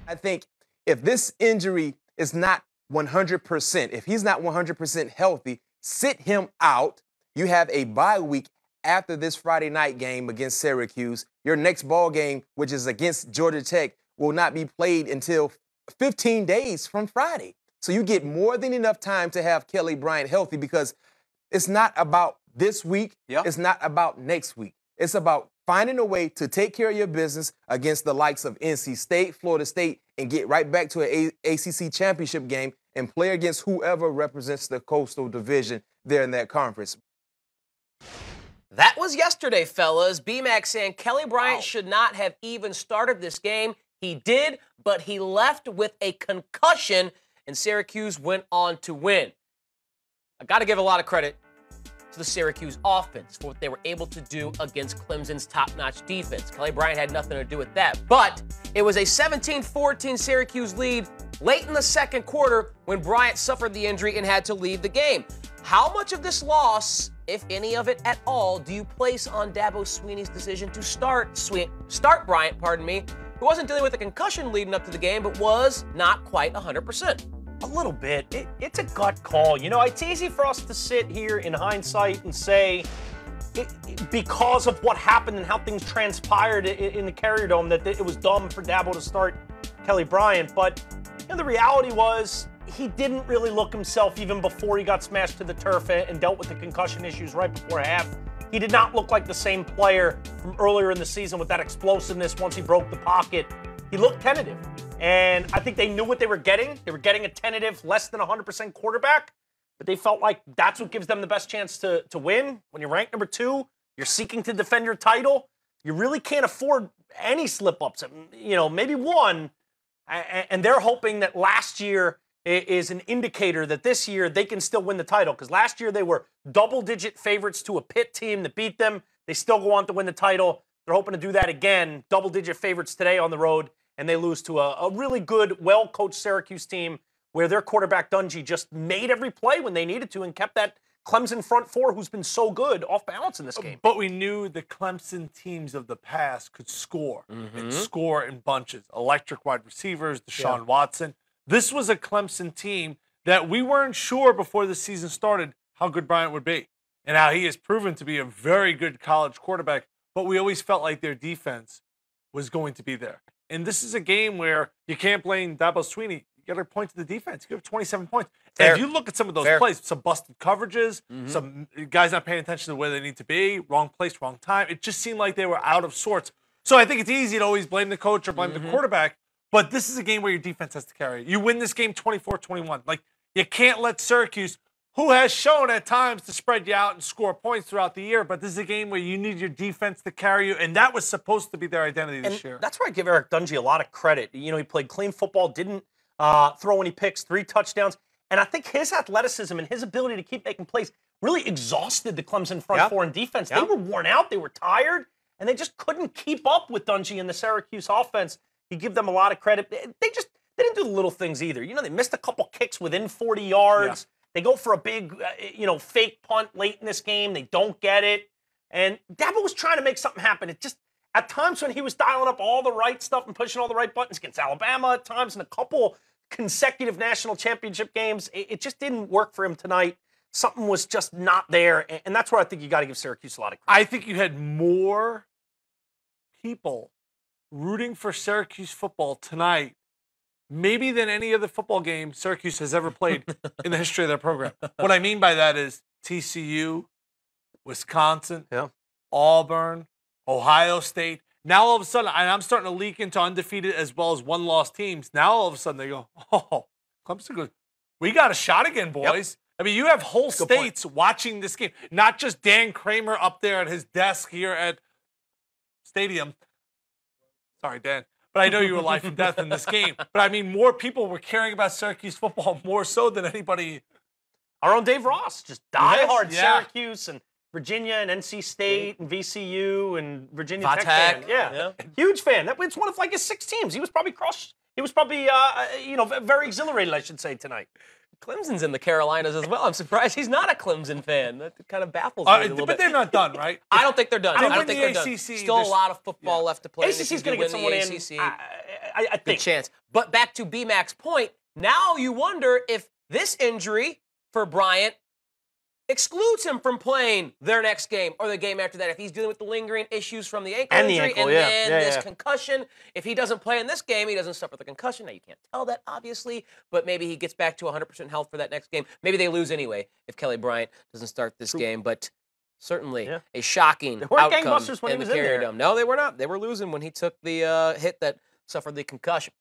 I think if this injury is not 100%, if he's not 100% healthy, sit him out. You have a bye week after this Friday night game against Syracuse. Your next ball game, which is against Georgia Tech, will not be played until 15 days from Friday. So you get more than enough time to have Kelly Bryant healthy, because it's not about this week. Yeah. It's not about next week. It's about finding a way to take care of your business against the likes of NC State, Florida State, and get right back to an ACC championship game and play against whoever represents the Coastal Division there in that conference. That was yesterday, fellas. BMAC saying Kelly Bryant should not have even started this game. He did, but he left with a concussion, and Syracuse went on to win. I got to give a lot of credit to the Syracuse offense for what they were able to do against Clemson's top-notch defense. Kelly Bryant had nothing to do with that, but it was a 17-14 Syracuse lead late in the second quarter when Bryant suffered the injury and had to leave the game. How much of this loss, if any of it at all, do you place on Dabo Swinney's decision to start Bryant, who wasn't dealing with a concussion leading up to the game, but was not quite 100%? A little bit. It's a gut call. You know, it's easy for us to sit here in hindsight and say, because of what happened and how things transpired in the Carrier Dome, that it was dumb for Dabo to start Kelly Bryant. But you know, the reality was he didn't really look himself even before he got smashed to the turf and dealt with the concussion issues right before half. He did not look like the same player from earlier in the season with that explosiveness once he broke the pocket. He looked tentative. And I think they knew what they were getting. They were getting a tentative, less than 100% quarterback. But they felt like that's what gives them the best chance to win. When you're ranked number 2, you're seeking to defend your title. You really can't afford any slip-ups. You know, maybe one. And they're hoping that last year is an indicator that this year they can still win the title. Because last year they were double-digit favorites to a Pitt team that beat them. They still go on to win the title. They're hoping to do that again. Double-digit favorites today on the road. And they lose to a really good, well-coached Syracuse team where their quarterback, Dungy, just made every play when they needed to and kept that Clemson front four, who's been so good, off balance in this game. But we knew the Clemson teams of the past could score and score in bunches. Electric wide receivers, Deshaun Watson. This was a Clemson team that we weren't sure before the season started how good Bryant would be and how he has proven to be a very good college quarterback. But we always felt like their defense was going to be there. And this is a game where you can't blame Dabo Swinney. You got to point to the defense. You have 27 points. And if you look at some of those plays, some busted coverages, some guys not paying attention to where they need to be, wrong place, wrong time. It just seemed like they were out of sorts. So I think it's easy to always blame the coach or blame the quarterback. But this is a game where your defense has to carry it. You win this game 24-21. Like, you can't let Syracuse, who has shown at times to spread you out and score points throughout the year, but this is a game where you need your defense to carry you, and that was supposed to be their identity this year. That's where I give Eric Dungy a lot of credit. You know, he played clean football, didn't throw any picks, 3 touchdowns, and I think his athleticism and his ability to keep making plays really exhausted the Clemson front four and defense. They were worn out, they were tired, and they just couldn't keep up with Dungy and the Syracuse offense. You give them a lot of credit. They didn't do the little things either. You know, they missed a couple kicks within 40 yards. They go for a big, fake punt late in this game. They don't get it. And Dabo was trying to make something happen. It just, at times when he was dialing up all the right stuff and pushing all the right buttons against Alabama at times in a couple consecutive national championship games, it just didn't work for him tonight. Something was just not there. And that's where I think you got to give Syracuse a lot of credit. I think you had more people rooting for Syracuse football tonight maybe than any other football game Syracuse has ever played in the history of their program. What I mean by that is TCU, Wisconsin, Auburn, Ohio State. Now all of a sudden, and I'm starting to leak into undefeated as well as one-loss teams. Now all of a sudden they go, oh, Clemson goes, we got a shot again, boys. I mean, you have whole states watching this game, not just Dan Kramer up there at his desk here at Stadium. Sorry, Dan. But I know you were life and death in this game. But I mean, more people were caring about Syracuse football more so than anybody. Our own Dave Ross, just diehard Syracuse and Virginia and NC State and VCU and Virginia Tech fan. Yeah, huge fan. It's one of like his 6 teams. He was probably crushed. He was probably, very exhilarated, I should say, tonight. Clemson's in the Carolinas as well. I'm surprised he's not a Clemson fan. That kind of baffles me a little bit. But they're not done, right? I don't think they're done. I They don't win think the they're done. ACC, Still a lot of football left to play. ACC's going to get someone in. I Good think. chance. But back to BMAC's point, now you wonder if this injury for Bryant excludes him from playing their next game or the game after that. If he's dealing with the lingering issues from the ankle And the injury ankle, and yeah. then Yeah, this yeah. concussion, if he doesn't play in this game, he doesn't suffer the concussion. Now, you can't tell that, obviously, but maybe he gets back to 100% health for that next game. Maybe they lose anyway if Kelly Bryant doesn't start this game, but certainly a shocking They weren't outcome gangbusters when he in the was in Carrier there. Dome. No, they were not. They were losing when he took the hit that suffered the concussion.